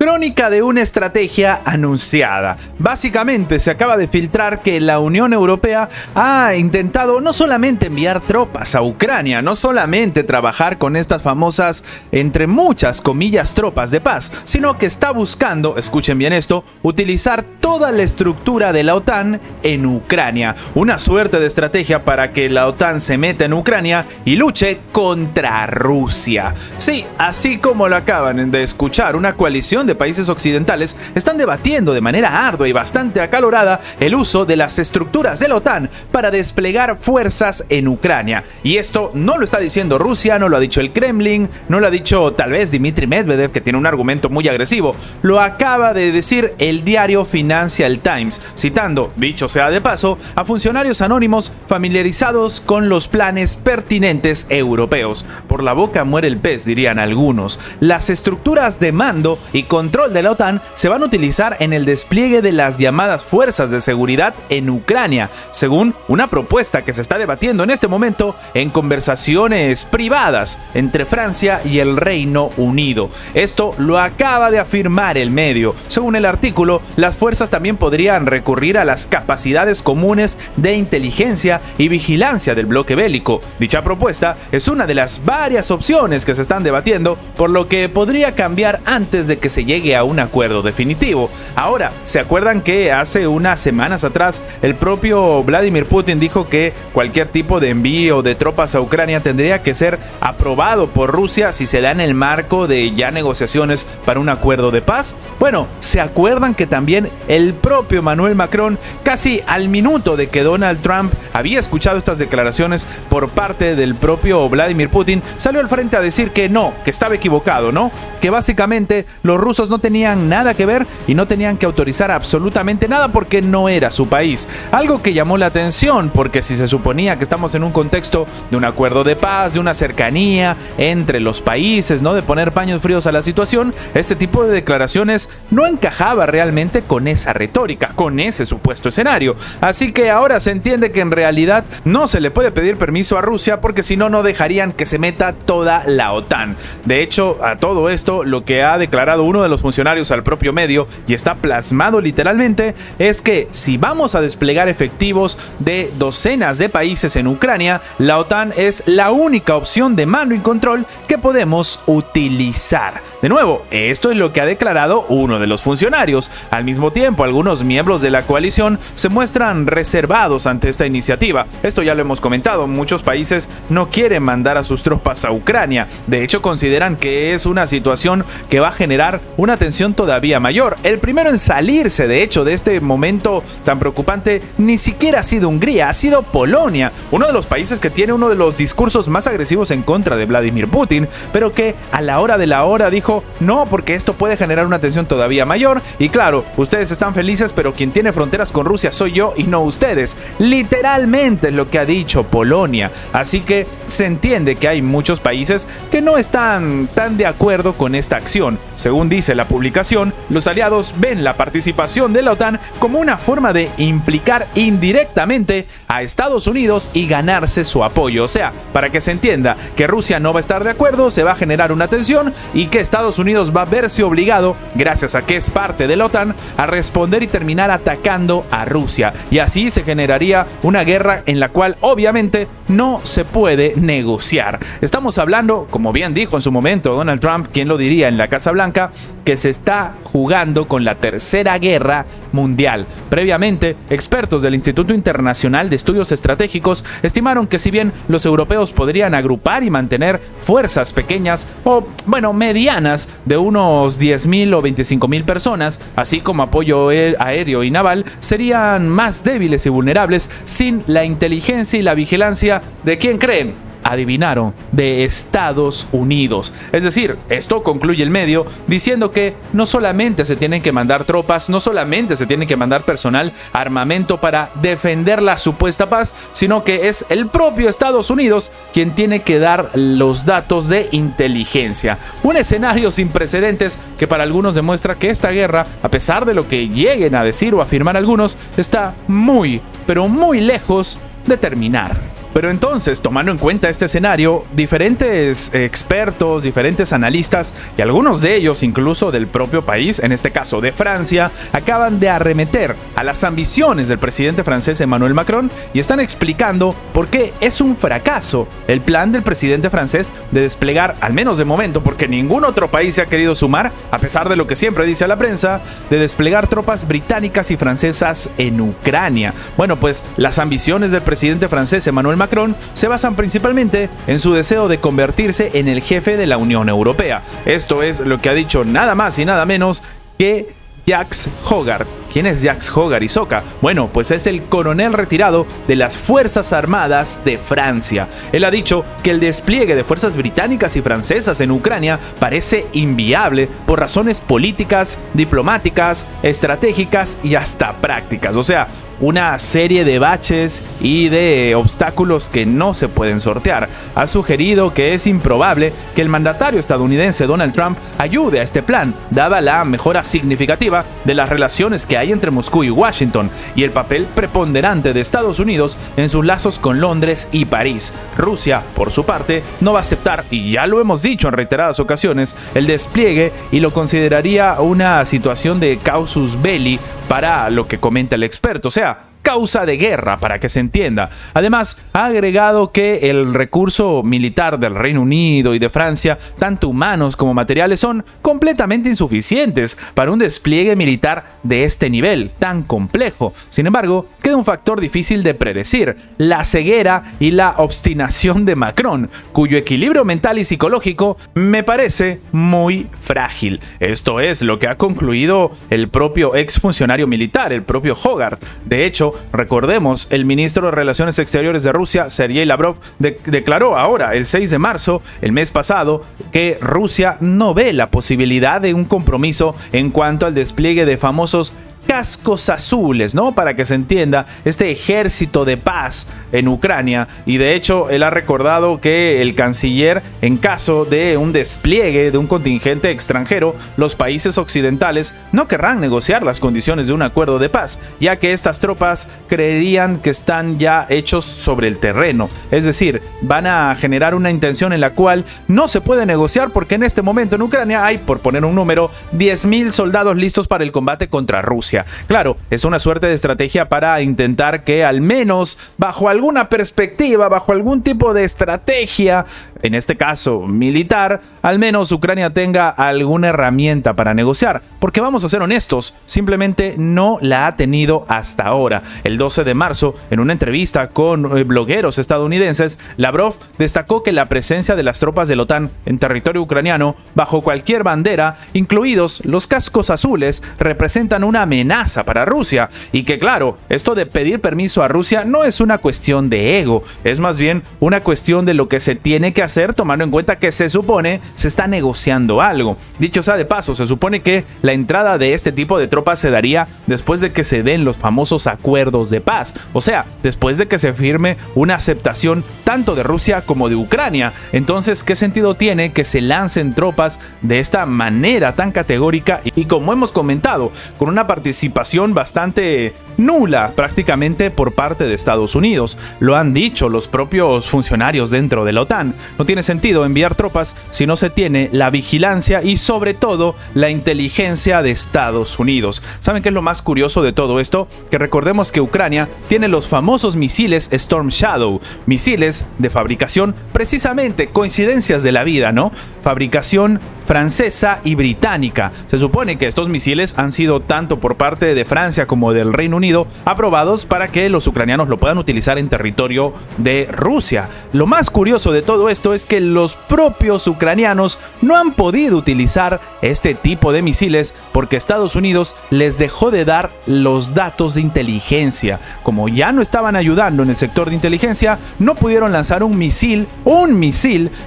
Crónica de una estrategia anunciada. Básicamente se acaba de filtrar que la Unión Europea ha intentado no solamente enviar tropas a Ucrania, no solamente trabajar con estas famosas, entre muchas comillas, tropas de paz, sino que está buscando, escuchen bien esto, utilizar toda la estructura de la OTAN en Ucrania. Una suerte de estrategia para que la OTAN se meta en Ucrania y luche contra Rusia. Sí, así como lo acaban de escuchar, una coalición de países occidentales están debatiendo de manera ardua y bastante acalorada el uso de las estructuras de la OTAN para desplegar fuerzas en Ucrania. Y esto no lo está diciendo Rusia, no lo ha dicho el Kremlin, no lo ha dicho tal vez Dmitry Medvedev, que tiene un argumento muy agresivo. Lo acaba de decir el diario Financial Times, citando, dicho sea de paso, a funcionarios anónimos familiarizados con los planes pertinentes europeos. Por la boca muere el pez, dirían algunos. Las estructuras de mando y control de la OTAN se van a utilizar en el despliegue de las llamadas fuerzas de seguridad en Ucrania, según una propuesta que se está debatiendo en este momento en conversaciones privadas entre Francia y el Reino Unido. Esto lo acaba de afirmar el medio. Según el artículo, las fuerzas también podrían recurrir a las capacidades comunes de inteligencia y vigilancia del bloque bélico. Dicha propuesta es una de las varias opciones que se están debatiendo, por lo que podría cambiar antes de que se llegue a un acuerdo definitivo. Ahora, ¿se acuerdan que hace unas semanas atrás el propio Vladimir Putin dijo que cualquier tipo de envío de tropas a Ucrania tendría que ser aprobado por Rusia si se da en el marco de ya negociaciones para un acuerdo de paz? Bueno, ¿se acuerdan que también el propio Emmanuel Macron, casi al minuto de que Donald Trump había escuchado estas declaraciones por parte del propio Vladimir Putin, salió al frente a decir que no, que estaba equivocado, ¿no? Que básicamente los rusos no tenían nada que ver y no tenían que autorizar absolutamente nada porque no era su país. Algo que llamó la atención, porque si se suponía que estamos en un contexto de un acuerdo de paz, de una cercanía entre los países, ¿no? De poner paños fríos a la situación, este tipo de declaraciones no encajaba realmente con esa retórica, con ese supuesto escenario. Así que ahora se entiende que en realidad no se le puede pedir permiso a Rusia porque si no, no dejarían que se meta toda la OTAN. De hecho, a todo esto, lo que ha declarado uno de los funcionarios al propio medio, y está plasmado literalmente, es que si vamos a desplegar efectivos de docenas de países en Ucrania, la OTAN es la única opción de mando y control que podemos utilizar. De nuevo, esto es lo que ha declarado uno de los funcionarios. Al mismo tiempo, algunos miembros de la coalición se muestran reservados ante esta iniciativa. Esto ya lo hemos comentado, muchos países no quieren mandar a sus tropas a Ucrania. De hecho, consideran que es una situación que va a generar una tensión todavía mayor. El primero en salirse, de hecho, de este momento tan preocupante ni siquiera ha sido Hungría, ha sido Polonia, uno de los países que tiene uno de los discursos más agresivos en contra de Vladimir Putin, pero que a la hora de la hora dijo no, porque esto puede generar una tensión todavía mayor. Y claro, ustedes están felices, pero quien tiene fronteras con Rusia soy yo y no ustedes. Literalmente es lo que ha dicho Polonia. Así que se entiende que hay muchos países que no están tan de acuerdo con esta acción. Según dice la publicación, los aliados ven la participación de la OTAN como una forma de implicar indirectamente a Estados Unidos y ganarse su apoyo. O sea, para que se entienda que Rusia no va a estar de acuerdo, se va a generar una tensión y que Estados Unidos va a verse obligado, gracias a que es parte de la OTAN, a responder y terminar atacando a Rusia. Y así se generaría una guerra en la cual obviamente no se puede negociar. Estamos hablando, como bien dijo en su momento Donald Trump, quien lo diría en la Casa Blanca, que se está jugando con la tercera guerra mundial. Previamente, expertos del Instituto Internacional de Estudios Estratégicos estimaron que si bien los europeos podrían agrupar y mantener fuerzas pequeñas o, bueno, medianas de unos 10.000 o 25.000 personas, así como apoyo aéreo y naval, serían más débiles y vulnerables sin la inteligencia y la vigilancia de ¿quién creen? Adivinaron, de Estados Unidos. Es decir, esto concluye el medio diciendo que no solamente se tienen que mandar tropas, no solamente se tiene que mandar personal, armamento para defender la supuesta paz, sino que es el propio Estados Unidos quien tiene que dar los datos de inteligencia. Un escenario sin precedentes que para algunos demuestra que esta guerra, a pesar de lo que lleguen a decir o afirmar algunos, está muy, pero muy lejos de terminar. Pero entonces, tomando en cuenta este escenario, diferentes expertos, diferentes analistas y algunos de ellos incluso del propio país, en este caso de Francia, acaban de arremeter a las ambiciones del presidente francés Emmanuel Macron y están explicando por qué es un fracaso el plan del presidente francés de desplegar, al menos de momento, porque ningún otro país se ha querido sumar, a pesar de lo que siempre dice la prensa, de desplegar tropas británicas y francesas en Ucrania. Bueno, pues las ambiciones del presidente francés Emmanuel Macron se basan principalmente en su deseo de convertirse en el jefe de la Unión Europea. Esto es lo que ha dicho nada más y nada menos que Jacques Hogarth. ¿Quién es Jacques Hogarth, Isoca? Bueno, pues es el coronel retirado de las Fuerzas Armadas de Francia. Él ha dicho que el despliegue de fuerzas británicas y francesas en Ucrania parece inviable por razones políticas, diplomáticas, estratégicas y hasta prácticas. O sea, una serie de baches y de obstáculos que no se pueden sortear. Ha sugerido que es improbable que el mandatario estadounidense Donald Trump ayude a este plan, dada la mejora significativa de las relaciones que hay entre Moscú y Washington y el papel preponderante de Estados Unidos en sus lazos con Londres y París. Rusia, por su parte, no va a aceptar, y ya lo hemos dicho en reiteradas ocasiones, el despliegue y lo consideraría una situación de casus belli para lo que comenta el experto, o sea, causa de guerra, para que se entienda. Además, ha agregado que el recurso militar del Reino Unido y de Francia, tanto humanos como materiales, son completamente insuficientes para un despliegue militar de este nivel tan complejo. Sin embargo, queda un factor difícil de predecir: la ceguera y la obstinación de Macron, cuyo equilibrio mental y psicológico me parece muy frágil. Esto es lo que ha concluido el propio exfuncionario militar, el propio Hogarth. De hecho, recordemos, el ministro de Relaciones Exteriores de Rusia, Sergei Lavrov, declaró ahora, el 6 de marzo, el mes pasado, que Rusia no ve la posibilidad de un compromiso en cuanto al despliegue de famosos cascos azules, ¿no? Para que se entienda, este ejército de paz en Ucrania. Y de hecho, él ha recordado que el canciller, en caso de un despliegue de un contingente extranjero, los países occidentales no querrán negociar las condiciones de un acuerdo de paz, ya que estas tropas creerían que están ya hechos sobre el terreno. Es decir, van a generar una intención en la cual no se puede negociar, porque en este momento en Ucrania hay, por poner un número, 10.000 soldados listos para el combate contra Rusia. Claro, es una suerte de estrategia para intentar que, al menos bajo alguna perspectiva, bajo algún tipo de estrategia, en este caso militar, al menos Ucrania tenga alguna herramienta para negociar. Porque vamos a ser honestos, simplemente no la ha tenido hasta ahora. El 12 de marzo, en una entrevista con blogueros estadounidenses, Lavrov destacó que la presencia de las tropas de la OTAN en territorio ucraniano, bajo cualquier bandera, incluidos los cascos azules, representan una amenaza para Rusia, y que claro, esto de pedir permiso a Rusia no es una cuestión de ego, es más bien una cuestión de lo que se tiene que hacer, tomando en cuenta que se supone se está negociando algo. Dicho sea de paso, se supone que la entrada de este tipo de tropas se daría después de que se den los famosos acuerdos de paz, o sea, después de que se firme una aceptación tanto de Rusia como de Ucrania. Entonces, ¿qué sentido tiene que se lancen tropas de esta manera tan categórica y, como hemos comentado, con una participación bastante nula prácticamente por parte de Estados Unidos? Lo han dicho los propios funcionarios dentro de la OTAN. No tiene sentido enviar tropas si no se tiene la vigilancia y sobre todo la inteligencia de Estados Unidos. ¿Saben qué es lo más curioso de todo esto? Que recordemos que Ucrania tiene los famosos misiles Storm Shadow, misiles de fabricación, precisamente, coincidencias de la vida, ¿no? Fabricación francesa y británica. Se supone que estos misiles han sido, tanto por parte de Francia como del Reino Unido, aprobados para que los ucranianos lo puedan utilizar en territorio de Rusia. Lo más curioso de todo esto es que los propios ucranianos no han podido utilizar este tipo de misiles porque Estados Unidos les dejó de dar los datos de inteligencia. Como ya no estaban ayudando en el sector de inteligencia, no pudieron lanzar un misil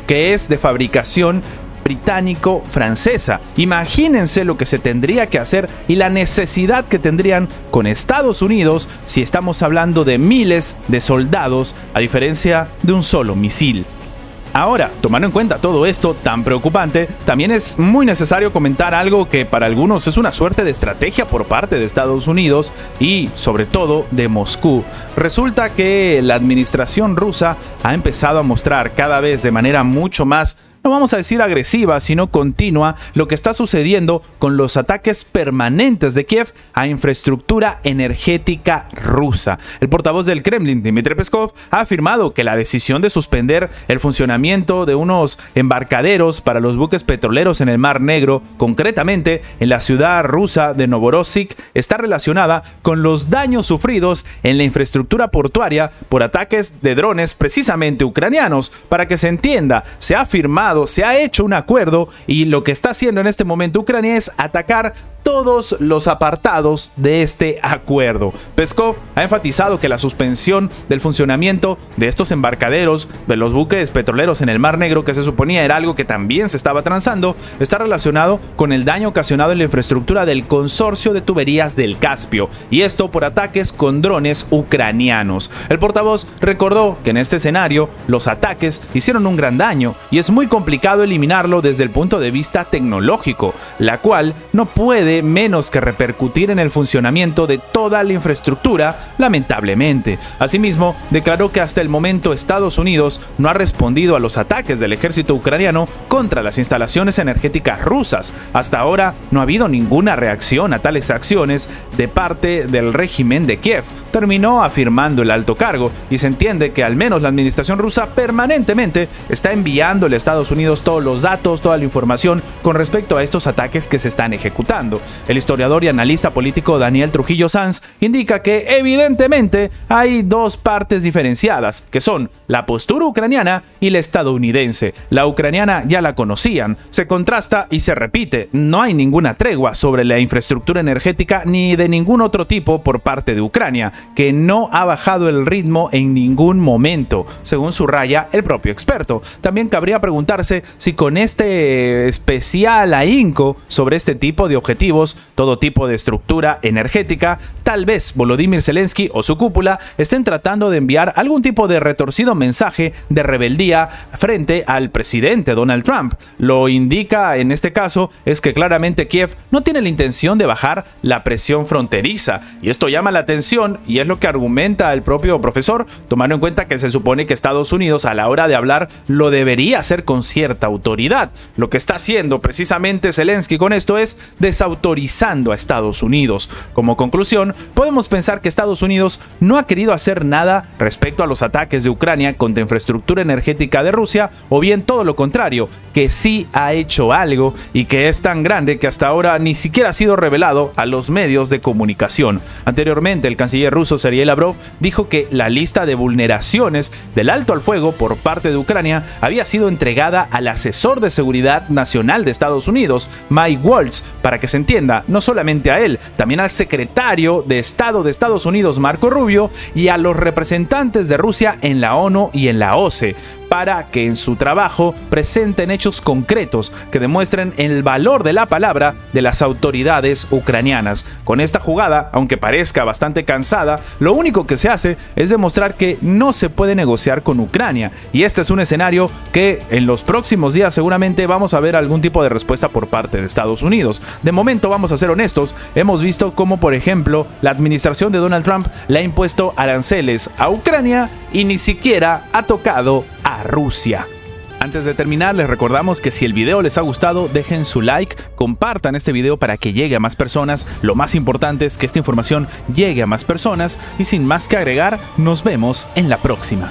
que es de fabricación británico-francesa. Imagínense lo que se tendría que hacer y la necesidad que tendrían con Estados Unidos si estamos hablando de miles de soldados, a diferencia de un solo misil. Ahora, tomando en cuenta todo esto tan preocupante, también es muy necesario comentar algo que para algunos es una suerte de estrategia por parte de Estados Unidos y, sobre todo, de Moscú. Resulta que la administración rusa ha empezado a mostrar cada vez de manera mucho más, no vamos a decir agresiva, sino continua, lo que está sucediendo con los ataques permanentes de Kiev a infraestructura energética rusa. El portavoz del Kremlin, Dmitry Peskov, ha afirmado que la decisión de suspender el funcionamiento de unos embarcaderos para los buques petroleros en el Mar Negro, concretamente en la ciudad rusa de Novorossiysk, está relacionada con los daños sufridos en la infraestructura portuaria por ataques de drones precisamente ucranianos. Para que se entienda, se ha afirmado, se ha hecho un acuerdo y lo que está haciendo en este momento Ucrania es atacar todos los apartados de este acuerdo. Peskov ha enfatizado que la suspensión del funcionamiento de estos embarcaderos, de los buques petroleros en el Mar Negro, que se suponía era algo que también se estaba transando, está relacionado con el daño ocasionado en la infraestructura del consorcio de tuberías del Caspio, y esto por ataques con drones ucranianos. El portavoz recordó que en este escenario los ataques hicieron un gran daño y es muy complicado eliminarlo desde el punto de vista tecnológico, la cual no puede menos que repercutir en el funcionamiento de toda la infraestructura, lamentablemente. Asimismo, declaró que hasta el momento Estados Unidos no ha respondido a los ataques del ejército ucraniano contra las instalaciones energéticas rusas. Hasta ahora no ha habido ninguna reacción a tales acciones de parte del régimen de Kiev, terminó afirmando el alto cargo, y se entiende que al menos la administración rusa permanentemente está enviándole a Estados Unidos todos los datos, toda la información con respecto a estos ataques que se están ejecutando. El historiador y analista político Daniel Trujillo Sanz indica que evidentemente hay dos partes diferenciadas, que son la postura ucraniana y la estadounidense. La ucraniana ya la conocían, se contrasta y se repite. No hay ninguna tregua sobre la infraestructura energética ni de ningún otro tipo por parte de Ucrania, que no ha bajado el ritmo en ningún momento, según subraya el propio experto. También cabría preguntarse si con este especial ahínco sobre este tipo de objetivos, todo tipo de estructura energética, tal vez Volodymyr Zelensky o su cúpula estén tratando de enviar algún tipo de retorcido mensaje de rebeldía frente al presidente Donald Trump. Lo indica en este caso es que claramente Kiev no tiene la intención de bajar la presión fronteriza, y esto llama la atención y es lo que argumenta el propio profesor, tomando en cuenta que se supone que Estados Unidos a la hora de hablar lo debería hacer con cierta autoridad. Lo que está haciendo precisamente Zelensky con esto es desautorizando a Estados Unidos. Como conclusión, podemos pensar que Estados Unidos no ha querido hacer nada respecto a los ataques de Ucrania contra infraestructura energética de Rusia, o bien todo lo contrario, que sí ha hecho algo y que es tan grande que hasta ahora ni siquiera ha sido revelado a los medios de comunicación. Anteriormente, el canciller ruso Sergei Lavrov dijo que la lista de vulneraciones del alto al fuego por parte de Ucrania había sido entregada al asesor de seguridad nacional de Estados Unidos, Mike Waltz, para que se entienda, no solamente a él, también al secretario de Estado de Estados Unidos, Marco Rubio, y a los representantes de Rusia en la ONU y en la OCE, para que en su trabajo presenten hechos concretos que demuestren el valor de la palabra de las autoridades ucranianas. Con esta jugada, aunque parezca bastante cansada, lo único que se hace es demostrar que no se puede negociar con Ucrania, y este es un escenario que en los próximos días seguramente vamos a ver algún tipo de respuesta por parte de Estados Unidos. De momento, vamos a ser honestos, hemos visto cómo, por ejemplo, la administración de Donald Trump le ha impuesto aranceles a Ucrania y ni siquiera ha tocado a Rusia. Antes de terminar, les recordamos que si el video les ha gustado, dejen su like, compartan este video para que llegue a más personas. Lo más importante es que esta información llegue a más personas, y sin más que agregar, nos vemos en la próxima.